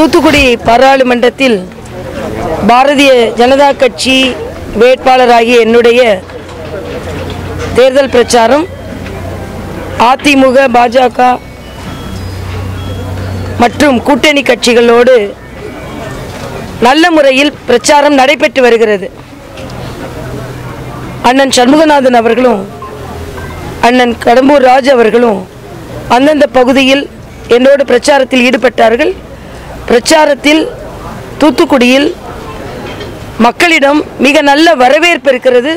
தூத்துக்குடி பாராளுமன்றத்தில் பாரதிய ஜனதா கட்சி வேட்பாளராகிய என்னுடைய தேர்தல் பிரச்சாரம் அதிமுக, பாஜக மற்றும் கூட்டணி கட்சிகளோடு நல்ல முறையில் பிரச்சாரம் நடைபெற்று வருகிறது. அண்ணன் சண்முகநாதன் அவர்களும் அண்ணன் கடம்பூர் ராஜ் அவர்களும் அந்தந்த பகுதியில் என்னோடு பிரச்சாரத்தில் ஈடுபட்டார்கள். பிரச்சாரத்தில் தூத்துக்குடியில் மக்களிடம் மிக நல்ல வரவேற்பு இருக்கிறது.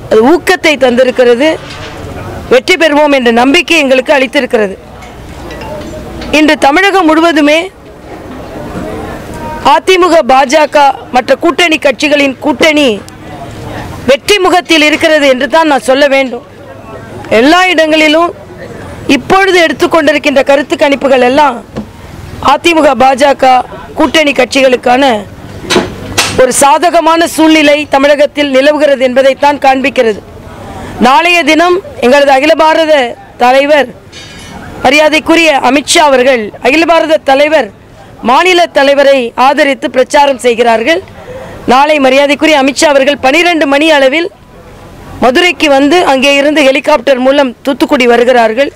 அது ஊக்கத்தை தந்திருக்கிறது. வெற்றி பெறுவோம் என்ற நம்பிக்கை எங்களுக்கு அளித்திருக்கிறது. இன்று தமிழகம் முழுவதுமே அதிமுக, பாஜக மற்ற கூட்டணி கட்சிகளின் கூட்டணி வெற்றி முகத்தில் இருக்கிறது என்று தான் நான் சொல்ல வேண்டும். எல்லா இடங்களிலும் இப்பொழுது எடுத்துக்கொண்டிருக்கின்ற கருத்து கணிப்புகள் எல்லாம் அதிமுக, பாஜக கூட்டணி கட்சிகளுக்கான ஒரு சாதகமான சூழ்நிலை தமிழகத்தில் நிலவுகிறது என்பதைத்தான் காண்பிக்கிறது. நாளைய தினம் எங்களது அகில பாரத தலைவர் மரியாதைக்குரிய அமித்ஷா அவர்கள் அகில பாரத தலைவர் மாநில தலைவரை ஆதரித்து பிரச்சாரம் செய்கிறார்கள். நாளை மரியாதைக்குரிய அமித்ஷா அவர்கள் 12 மணி அளவில் மதுரைக்கு வந்து அங்கே இருந்து ஹெலிகாப்டர் மூலம் தூத்துக்குடி வருகிறார்கள்.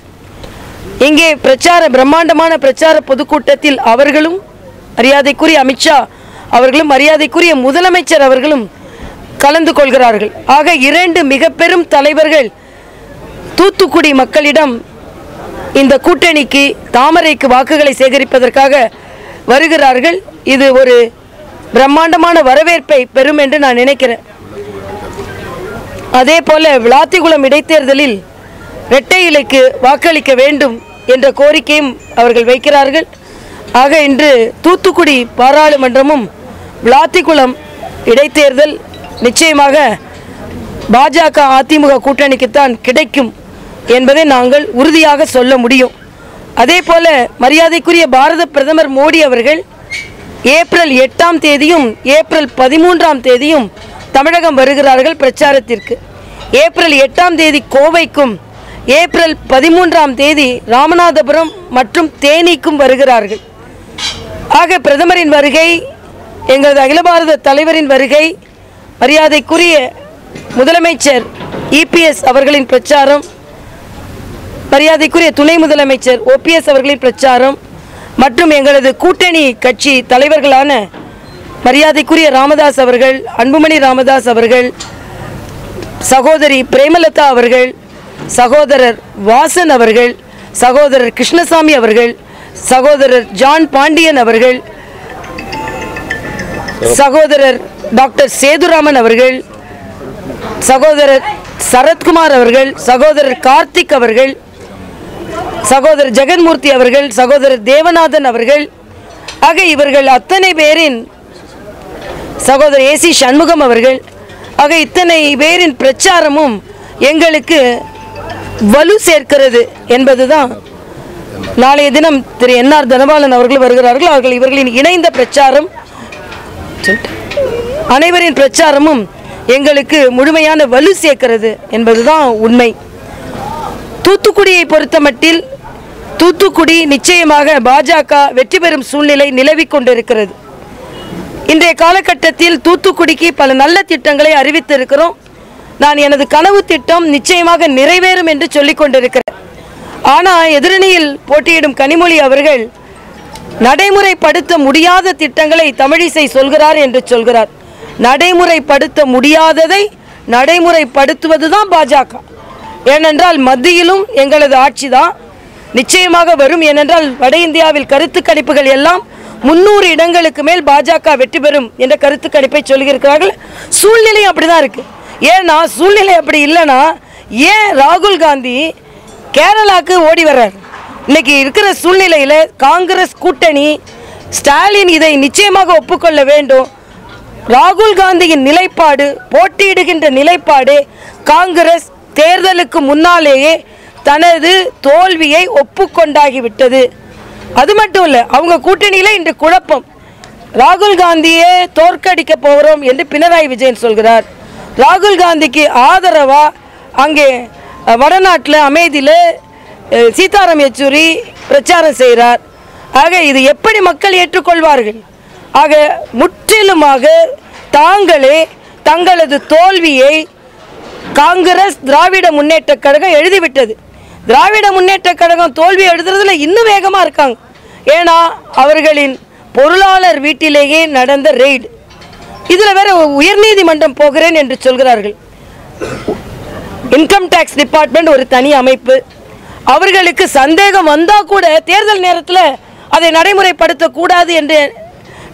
இங்கே பிரம்மாண்டமான பிரச்சார பொதுக்கூட்டத்தில் அவர்களும் மரியாதைக்குரிய அமித்ஷா அவர்களும் மரியாதைக்குரிய முதலமைச்சர் அவர்களும் கலந்து கொள்கிறார்கள். ஆக 2 மிக பெரும் தலைவர்கள் தூத்துக்குடி மக்களிடம் இந்த கூட்டணிக்கு, தாமரைக்கு வாக்குகளை சேகரிப்பதற்காக வருகிறார்கள். இது ஒரு பிரம்மாண்டமான வரவேற்பை பெறும் என்று நான் நினைக்கிறேன். அதே போல விளாத்திகுளம் இடைத்தேர்தலில் இரட்டை இலைக்கு வாக்களிக்க வேண்டும் என்ற கோரிக்கையும் அவர்கள் வைக்கிறார்கள். ஆக இன்று தூத்துக்குடி பாராளுமன்றமும் விளாத்திகுளம் இடைத்தேர்தல் நிச்சயமாக பாஜக, அதிமுக கூட்டணிக்குத்தான் கிடைக்கும் என்பதை நாங்கள் உறுதியாக சொல்ல முடியும். அதே போல மரியாதைக்குரிய பாரத பிரதமர் மோடி அவர்கள் ஏப்ரல் 8ஆம் தேதியும் ஏப்ரல் 13ஆம் தேதியும் தமிழகம் வருகிறார்கள் பிரச்சாரத்திற்கு. ஏப்ரல் 8ஆம் தேதி கோவைக்கும் ஏப்ரல் 13ஆம் தேதி ராமநாதபுரம் மற்றும் தேனிக்கும் வருகிறார்கள். ஆக பிரதமரின் வருகை, எங்களது அகில பாரத தலைவரின் வருகை, மரியாதைக்குரிய முதலமைச்சர் EPS அவர்களின் பிரச்சாரம், மரியாதைக்குரிய துணை முதலமைச்சர் OPS அவர்களின் பிரச்சாரம் மற்றும் எங்களது கூட்டணி கட்சி தலைவர்களான மரியாதைக்குரிய ராமதாஸ் அவர்கள், அன்புமணி ராமதாஸ் அவர்கள், சகோதரி பிரேமலதா அவர்கள், சகோதரர் வாசன் அவர்கள், சகோதரர் கிருஷ்ணசாமி அவர்கள், சகோதரர் ஜான் பாண்டியன் அவர்கள், சகோதரர் டாக்டர் சேதுராமன் அவர்கள், சகோதரர் சரத்குமார் அவர்கள், சகோதரர் கார்த்திக் அவர்கள், சகோதரர் ஜெகன்மூர்த்தி அவர்கள், சகோதரர் தேவநாதன் அவர்கள், ஆக இவர்கள் அத்தனை பேரின், சகோதரர் AC சண்முகம் அவர்கள், ஆக இத்தனை பேரின் பிரச்சாரமும் எங்களுக்கு வலு சேர்க்கிறது என்பதுதான். நாளைய தினம் திரு NR தனபாலன் அவர்கள் வருகிறார்கள். அவர்கள் இவர்களின் இணைந்த பிரச்சாரம், அனைவரின் பிரச்சாரமும் எங்களுக்கு முழுமையான வலு சேர்க்கிறது என்பதுதான் உண்மை. தூத்துக்குடியை பொறுத்தமட்டில் தூத்துக்குடி நிச்சயமாக பாஜக வெற்றி பெறும் சூழ்நிலை நிலவிக் கொண்டிருக்கிறது. இன்றைய காலகட்டத்தில் தூத்துக்குடிக்கு பல நல்ல திட்டங்களை அறிவித்திருக்கிறோம். நான் எனது கனவு திட்டம் நிச்சயமாக நிறைவேறும் என்று சொல்லிக் கொண்டிருக்கிறேன். ஆனால் எதிரணியில் போட்டியிடும் கனிமொழி அவர்கள் நடைமுறைப்படுத்த முடியாத திட்டங்களை தமிழிசை சொல்கிறார் என்று சொல்கிறார். நடைமுறைப்படுத்த முடியாததை நடைமுறைப்படுத்துவதுதான் பாஜக. ஏனென்றால் மத்தியிலும் எங்களது ஆட்சி தான் நிச்சயமாக வரும். ஏனென்றால் வட இந்தியாவில் கருத்து கணிப்புகள் எல்லாம் 300 இடங்களுக்கு மேல் பாஜக வெற்றி பெறும் என்ற கருத்து கணிப்பை சொல்லியிருக்கிறார்கள். சூழ்நிலையும் அப்படிதான் இருக்கு. ஏன்னா சூழ்நிலை அப்படி இல்லைன்னா ஏன் ராகுல் காந்தி கேரளாவுக்கு ஓடி வர்றார்? இன்னைக்கு இருக்கிற சூழ்நிலையில் காங்கிரஸ் கூட்டணி, ஸ்டாலின் இதை நிச்சயமாக ஒப்புக்கொள்ள வேண்டும். ராகுல் காந்தியின் நிலைப்பாடு, போட்டியிடுகின்ற நிலைப்பாடு, காங்கிரஸ் தேர்தலுக்கு முன்னாலேயே தனது தோல்வியை ஒப்புக்கொண்டாகிவிட்டது. அது மட்டும் இல்லை, அவங்க கூட்டணியில் இன்று குழப்பம். ராகுல் காந்தியை தோற்கடிக்க போகிறோம் என்று பினராயி விஜயன் சொல்கிறார். ராகுல் காந்திக்கு ஆதரவா அங்கே வடநாட்டில் அமேதியில் சீதாராம் யெச்சூரி பிரச்சாரம் செய்கிறார். ஆக இது எப்படி மக்கள் ஏற்றுக்கொள்வார்கள்? ஆக முற்றிலுமாக தாங்களே தங்களது தோல்வியை காங்கிரஸ் திராவிட முன்னேற்ற கழகம் எழுதிவிட்டது. திராவிட முன்னேற்ற கழகம் தோல்வி எழுதுறதுல இன்னும் வேகமாக இருக்காங்க. ஏன்னா அவர்களின் பொருளாளர் வீட்டிலேயே நடந்த ரெய்டு. இதில் வேற உயர்நீதிமன்றம் போகிறேன் என்று சொல்கிறார்கள். இன்கம் டேக்ஸ் டிபார்ட்மெண்ட் ஒரு தனி அமைப்பு. அவர்களுக்கு சந்தேகம் வந்தால் கூட தேர்தல் நேரத்தில் அதை நடைமுறைப்படுத்தக்கூடாது என்று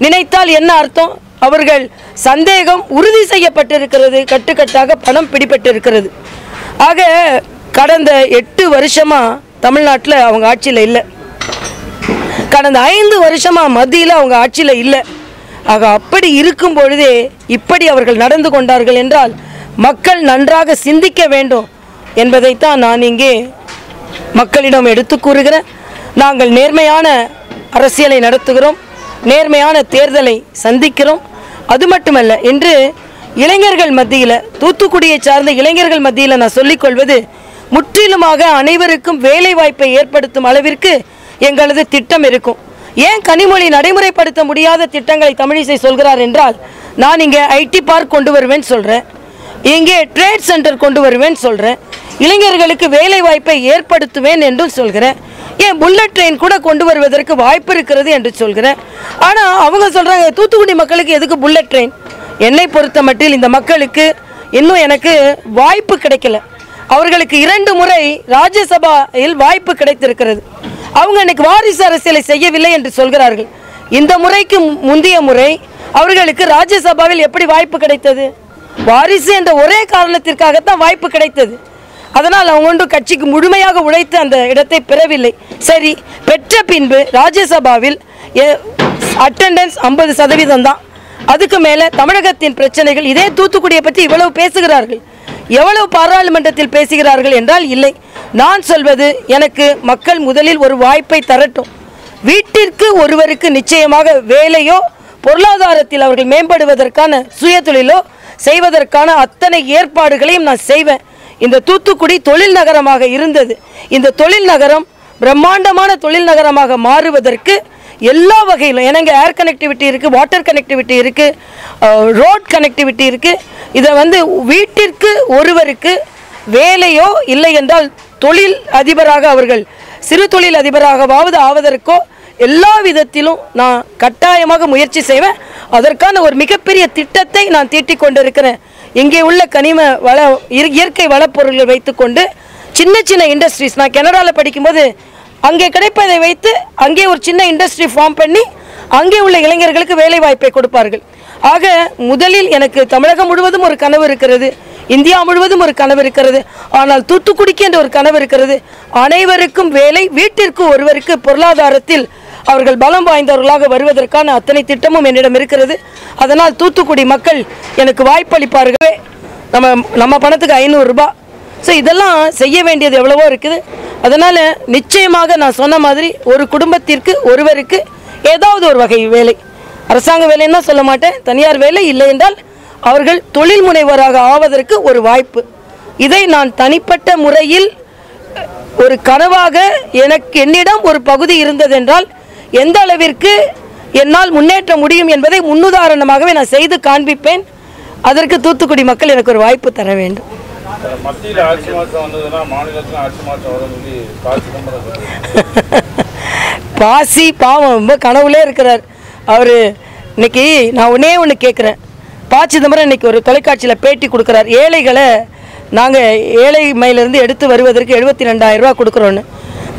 நினைத்தால் என்ன அர்த்தம்? அவர்கள் சந்தேகம் உறுதி செய்யப்பட்டிருக்கிறது, கட்டுக்கட்டாக பணம் பிடிபட்டிருக்கிறது. ஆக கடந்த 8 வருஷமாக தமிழ்நாட்டில் அவங்க ஆட்சியில் இல்லை, கடந்த 5 வருஷமாக மத்தியில் அவங்க ஆட்சியில் இல்லை. ஆக அப்படி இருக்கும் பொழுதே இப்படி அவர்கள் நடந்து கொண்டார்கள் என்றால் மக்கள் நன்றாக சிந்திக்க வேண்டும் என்பதைத்தான் நான் இங்கே மக்களிடம் எடுத்து கூறுகிறேன். நாங்கள் நேர்மையான அரசியலை நடத்துகிறோம், நேர்மையான தேர்தலை சந்திக்கிறோம். அது மட்டுமல்ல, இன்று இளைஞர்கள் மத்தியில், தூத்துக்குடியை சார்ந்த இளைஞர்கள் மத்தியில் நான் சொல்லிக்கொள்வது, முற்றிலுமாக அனைவருக்கும் வேலை வாய்ப்பை ஏற்படுத்தும் அளவிற்கு எங்களது திட்டம் இருக்கும். ஏன் கனிமொழி நடைமுறைப்படுத்த முடியாத திட்டங்களை தமிழிசை சொல்கிறார் என்றால், நான் இங்கே ஐடி பார்க் கொண்டு வருவேன்னு சொல்கிறேன், இங்கே ட்ரேட் சென்டர் கொண்டு வருவேன்னு சொல்கிறேன், இளைஞர்களுக்கு வேலை வாய்ப்பை ஏற்படுத்துவேன் என்றும் சொல்கிறேன், ஏன் புல்லட் ட்ரெயின் கூட கொண்டு வருவதற்கு வாய்ப்பு இருக்கிறது என்று சொல்கிறேன். ஆனால் அவங்க சொல்கிறாங்க தூத்துக்குடி மக்களுக்கு எதுக்கு புல்லட் ட்ரெயின்? என்னை பொறுத்த மட்டில் இந்த மக்களுக்கு இன்னும் எனக்கு வாய்ப்பு கிடைக்கல. அவர்களுக்கு 2 முறை ராஜ்யசபாவில் வாய்ப்பு கிடைத்திருக்கிறது. அவங்க இன்னைக்கு வாரிசு அரசியலை செய்யவில்லை என்று சொல்கிறார்கள். இந்த முறைக்கு முந்தைய முறை அவர்களுக்கு ராஜ்யசபாவில் எப்படி வாய்ப்பு கிடைத்தது? வாரிசு என்ற ஒரே காரணத்திற்காகத்தான் வாய்ப்பு கிடைத்தது. அதனால் அவங்க ஒன்று கட்சிக்கு முழுமையாக உழைத்து அந்த இடத்தை பெறவில்லை. சரி, பெற்ற பின்பு ராஜ்யசபாவில் அட்டெண்டன்ஸ் 50% தான். அதுக்கு மேலே தமிழகத்தின் பிரச்சனைகள், இதே தூத்துக்குடியை பற்றி இவ்வளவு பேசுகிறார்கள், எவ்வளவு பாராளுமன்றத்தில் பேசுகிறார்கள் என்றால் இல்லை. நான் சொல்வது, எனக்கு மக்கள் முதலில் ஒரு வாய்ப்பை தரட்டும். வீட்டிற்கு ஒருவருக்கு நிச்சயமாக வேலையோ பொருளாதாரத்தில் அவர்கள் மேம்படுவதற்கான சுயதொழிலோ செய்வதற்கான அத்தனை ஏற்பாடுகளையும் நான் செய்வேன். இந்த தூத்துக்குடி தொழில் நகரமாக இருந்தது. இந்த தொழில் நகரம் பிரம்மாண்டமான தொழில் நகரமாக மாறுவதற்கு எல்லா வகையிலும், எனக்கு ஏர் கனெக்டிவிட்டி இருக்குது, வாட்டர் கனெக்டிவிட்டி இருக்குது, ரோட் கனெக்டிவிட்டி இருக்குது. இதை வீட்டிற்கு ஒருவருக்கு வேலையோ இல்லை என்றால் தொழில் அதிபராக, அவர்கள் சிறு தொழில் அதிபராகவாவது ஆவதற்கோ எல்லா விதத்திலும் நான் கட்டாயமாக முயற்சி செய்வேன். அதற்கான ஒரு மிகப்பெரிய திட்டத்தை நான் தீட்டிக் கொண்டிருக்கிறேன். இங்கே உள்ள கனிம வள இயற்கை வளப்பொருள்களை வைத்துக்கொண்டு சின்ன சின்ன இண்டஸ்ட்ரீஸ், நான் கனடாவில் படிக்கும்போது அங்கே கிடைப்பதை வைத்து அங்கே ஒரு சின்ன இண்டஸ்ட்ரி ஃபார்ம் பண்ணி அங்கே உள்ள இளைஞர்களுக்கு வேலை வாய்ப்பை கொடுப்பார்கள். ஆக முதலில் எனக்கு தமிழகம் முழுவதும் ஒரு கனவு இருக்கிறது, இந்தியா முழுவதும் ஒரு கனவு இருக்கிறது, ஆனால் தூத்துக்குடிக்கு என்ற ஒரு கனவு இருக்கிறது. அனைவருக்கும் வேலை, வீட்டிற்கு ஒருவருக்கு பொருளாதாரத்தில் அவர்கள் பலம் வாய்ந்தவர்களாக வருவதற்கான அத்தனை திட்டமும் என்னிடம் இருக்கிறது. அதனால் தூத்துக்குடி மக்கள் எனக்கு வாய்ப்பளிப்பார்கள். நம்ம பணத்துக்கு 500 ரூபாய். ஸோ இதெல்லாம் செய்ய வேண்டியது எவ்வளவோ இருக்குது. அதனால் நிச்சயமாக நான் சொன்ன மாதிரி ஒரு குடும்பத்திற்கு ஒருவருக்கு ஏதாவது ஒரு வகை வேலை, அரசாங்க வேலைன்னா சொல்ல மாட்டேன், தனியார் வேலை இல்லை என்றால் அவர்கள் தொழில் முனைவராக ஆவதற்கு ஒரு வாய்ப்பு. இதை நான் தனிப்பட்ட முறையில் ஒரு கனவாக என்னிடம் ஒரு பகுதி இருந்ததென்றால் எந்த அளவிற்கு என்னால் முன்னேற்ற முடியும் என்பதை முன்னுதாரணமாகவே நான் செய்து காண்பிப்பேன். அதற்கு தூத்துக்குடி மக்கள் எனக்கு ஒரு வாய்ப்பு தர வேண்டும். பாசி பாவம் ரொம்ப கனவுலே இருக்கிறார் அவர். இன்னைக்கு நான் ஒன்று கேட்குறேன். ப. சிதம்பரம் இன்னைக்கு ஒரு தொலைக்காட்சியில் பேட்டி கொடுக்குறார். ஏழைகளை நாங்கள் ஏழை மையிலிருந்து எடுத்து வருவதற்கு 72,000 ரூபா கொடுக்குறோன்னு.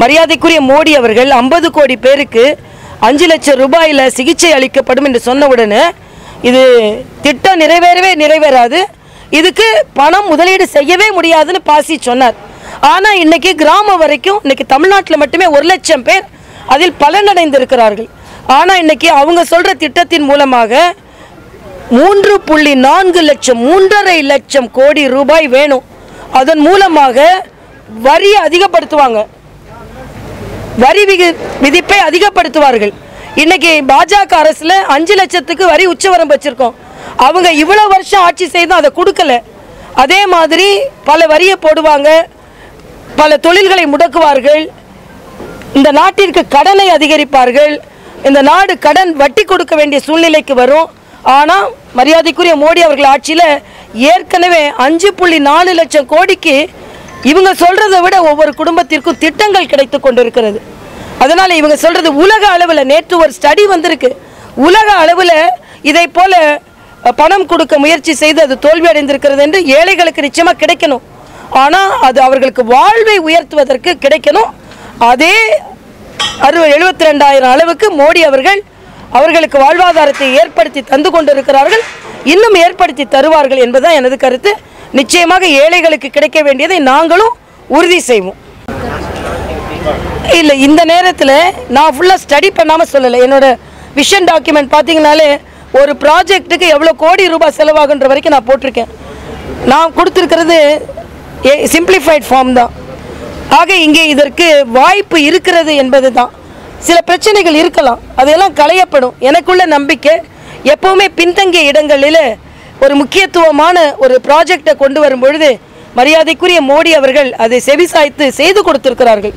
மரியாதைக்குரிய மோடி அவர்கள் 50 கோடி பேருக்கு 5 லட்சம் ரூபாயில் சிகிச்சை அளிக்கப்படும் என்று சொன்ன உடனே இது திட்டம் நிறைவேறாது, இதுக்கு பணம் முதலீடு செய்யவே முடியாதுன்னு பாசி சொன்னார். ஆனால் இன்னைக்கு கிராமம் வரைக்கும், இன்னைக்கு தமிழ்நாட்டில் மட்டுமே 1 லட்சம் பேர் அதில் பலனடைந்திருக்கிறார்கள். ஆனால் இன்னைக்கு அவங்க சொல்கிற திட்டத்தின் மூலமாக 3.4 லட்சம் 3.5 லட்சம் கோடி ரூபாய் வேணும். அதன் மூலமாக வரியை அதிகப்படுத்துவாங்க, வரி விதிப்பை அதிகப்படுத்துவார்கள். இன்னைக்கு பாஜக அரசுல 5 லட்சத்துக்கு வரி உச்சவரம்பு வச்சிருக்கோம். அவங்க இவ்வளவு வருஷம் ஆட்சி செய்தும் அதை கொடுக்கல. அதே மாதிரி பல வரியை போடுவாங்க, பல தொழில்களை முடக்குவார்கள். இந்த நாட்டிற்கு கடனை அதிகரிப்பார்கள். இந்த நாடு கடன் வட்டி கொடுக்க வேண்டிய சூழ்நிலைக்கு வரும். ஆனால் மரியாதைக்குரிய மோடி அவர்கள் ஆட்சியில் ஏற்கனவே 5.4 லட்சம் கோடிக்கு இவங்க சொல்கிறத விட ஒவ்வொரு குடும்பத்திற்கும் திட்டங்கள் கிடைத்து கொண்டிருக்கிறது. அதனால் இவங்க சொல்கிறது உலக அளவில், நேற்று ஒரு ஸ்டடி வந்திருக்கு, உலக அளவில் இதை போல் பணம் கொடுக்க முயற்சி செய்து அது தோல்வி அடைந்திருக்கிறது என்று. ஏழைகளுக்கு நிச்சயமாக கிடைக்கணும், ஆனால் அது அவர்களுக்கு வாழ்வை உயர்த்துவதற்கு கிடைக்கணும். அதே 72,000 அளவுக்கு மோடி அவர்களுக்கு வாழ்வாதாரத்தை ஏற்படுத்தி தந்து கொண்டிருக்கிறார்கள், இன்னும் ஏற்படுத்தி தருவார்கள் என்பதுதான் எனது கருத்து. நிச்சயமாக ஏழைகளுக்கு கிடைக்க வேண்டியதை நாங்களும் உறுதி செய்வோம். இல்லை, இந்த நேரத்தில் நான் ஃபுல்லாக ஸ்டடி பண்ணாமல் சொல்லலை. என்னோட விஷன் டாக்குமெண்ட் பார்த்தீங்கனாலே ஒரு ப்ராஜெக்ட்டுக்கு எவ்வளோ கோடி ரூபாய் செலவாகுன்ற வரைக்கும் நான் போட்டிருக்கேன். நான் கொடுத்துருக்கிறது சிம்பிளிஃபைட் ஃபார்ம் தான். ஆக இங்கே இதற்கு வாய்ப்பு இருக்கிறது என்பது தான். சில பிரச்சனைகள் இருக்கலாம், அதையெல்லாம் களையப்படும். எனக்குள்ள நம்பிக்கை எப்போவுமே பின்தங்கிய இடங்களில் ஒரு முக்கியத்துவமான ஒரு ப்ராஜெக்டை கொண்டு வரும் பொழுது மரியாதைக்குரிய மோடி அவர்கள் அதை செவிசாய்த்து செய்து கொடுத்திருக்கிறார்கள்.